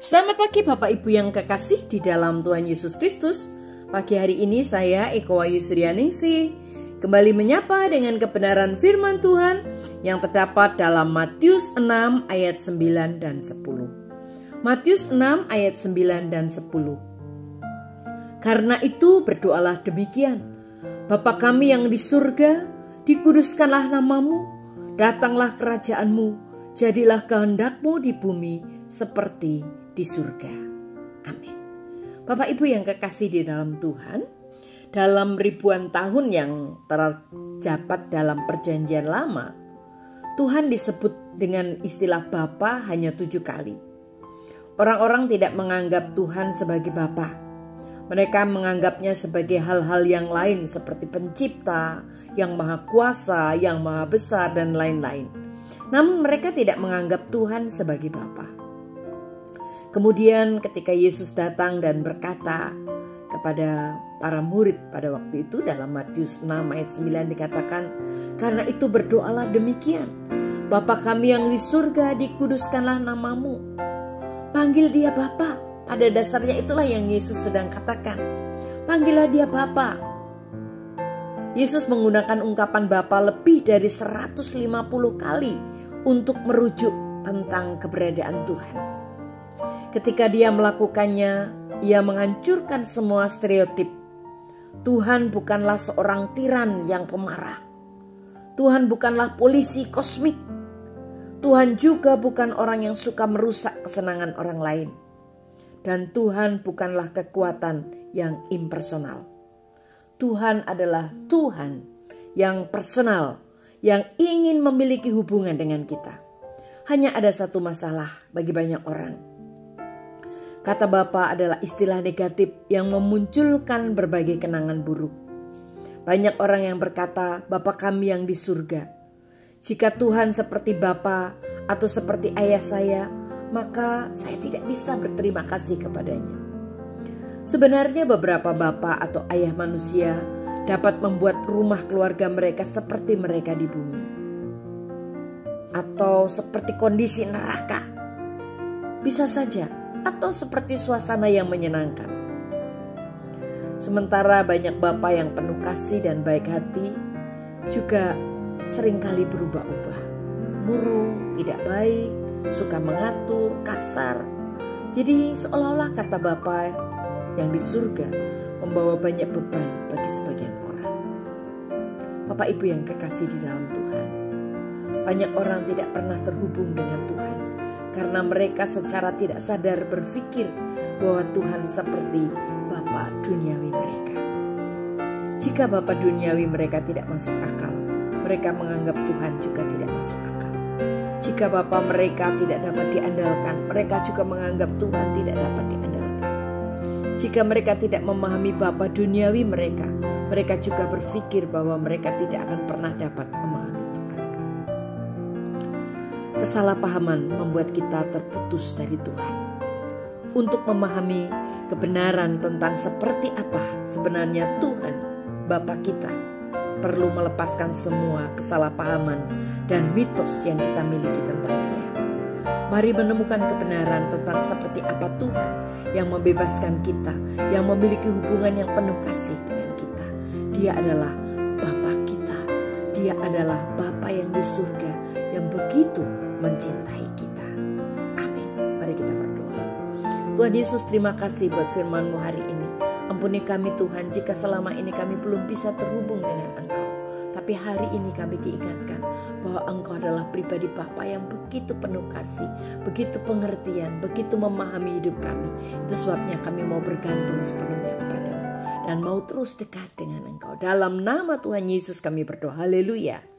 Selamat pagi Bapak Ibu yang kekasih di dalam Tuhan Yesus Kristus. Pagi hari ini saya Eko Wayu Suryaningsih kembali menyapa dengan kebenaran firman Tuhan yang terdapat dalam Matius 6 ayat 9 dan 10. Matius 6 ayat 9 dan 10. Karena itu berdoalah demikian: Bapa kami yang di surga, dikuduskanlah namamu, datanglah kerajaanmu, jadilah kehendak-Mu di bumi seperti di surga. Amin. Bapak Ibu yang kekasih di dalam Tuhan, dalam ribuan tahun yang terdapat dalam perjanjian lama, Tuhan disebut dengan istilah Bapa hanya 7 kali. Orang-orang tidak menganggap Tuhan sebagai Bapa. Mereka menganggapnya sebagai hal-hal yang lain seperti pencipta, yang maha kuasa, yang maha besar dan lain-lain. Namun mereka tidak menganggap Tuhan sebagai Bapa. Kemudian ketika Yesus datang dan berkata kepada para murid pada waktu itu, dalam Matius 6 ayat 9 dikatakan, karena itu berdoalah demikian: Bapa kami yang di surga, dikuduskanlah namamu. Panggil dia Bapa. Pada dasarnya itulah yang Yesus sedang katakan. Panggillah dia Bapa. Yesus menggunakan ungkapan Bapa lebih dari 150 kali untuk merujuk tentang keberadaan Tuhan. Ketika dia melakukannya, ia menghancurkan semua stereotip. Tuhan bukanlah seorang tiran yang pemarah. Tuhan bukanlah polisi kosmik. Tuhan juga bukan orang yang suka merusak kesenangan orang lain. Dan Tuhan bukanlah kekuatan yang impersonal. Tuhan adalah Tuhan yang personal, yang ingin memiliki hubungan dengan kita. Hanya ada satu masalah bagi banyak orang. Kata Bapa adalah istilah negatif yang memunculkan berbagai kenangan buruk. Banyak orang yang berkata, Bapa kami yang di surga. Jika Tuhan seperti Bapa atau seperti ayah saya, maka saya tidak bisa berterima kasih kepadanya. Sebenarnya beberapa bapa atau ayah manusia dapat membuat rumah keluarga mereka seperti mereka di bumi, atau seperti kondisi neraka. Bisa saja, atau seperti suasana yang menyenangkan. Sementara banyak bapa yang penuh kasih dan baik hati juga seringkali berubah-ubah. Murung, tidak baik, suka mengatur, kasar. Jadi seolah-olah kata Bapa yang di surga membawa banyak beban bagi sebagian orang. Bapak Ibu yang kekasih di dalam Tuhan, banyak orang tidak pernah terhubung dengan Tuhan karena mereka secara tidak sadar berpikir bahwa Tuhan seperti Bapa duniawi mereka. Jika Bapa duniawi mereka tidak masuk akal, mereka menganggap Tuhan juga tidak masuk akal. Jika Bapa mereka tidak dapat diandalkan, mereka juga menganggap Tuhan tidak dapat diandalkan. Jika mereka tidak memahami Bapa duniawi mereka, mereka juga berpikir bahwa mereka tidak akan pernah dapat memahami Tuhan. Kesalahpahaman membuat kita terputus dari Tuhan. Untuk memahami kebenaran tentang seperti apa sebenarnya Tuhan, Bapa kita, perlu melepaskan semua kesalahpahaman dan mitos yang kita miliki tentang Dia. Mari menemukan kebenaran tentang seperti apa Tuhan yang membebaskan kita, yang memiliki hubungan yang penuh kasih dengan kita. Dia adalah Bapa kita. Dia adalah Bapa yang di surga yang begitu mencintai kita. Amin. Mari kita berdoa. Tuhan Yesus, terima kasih buat firman-Mu hari ini. Ampuni kami Tuhan jika selama ini kami belum bisa terhubung dengan Engkau. Tapi hari ini kami diingatkan bahwa Engkau adalah pribadi Bapa yang begitu penuh kasih, begitu pengertian, begitu memahami hidup kami. Itu sebabnya kami mau bergantung sepenuhnya kepada-Mu dan mau terus dekat dengan Engkau. Dalam nama Tuhan Yesus kami berdoa. Haleluya.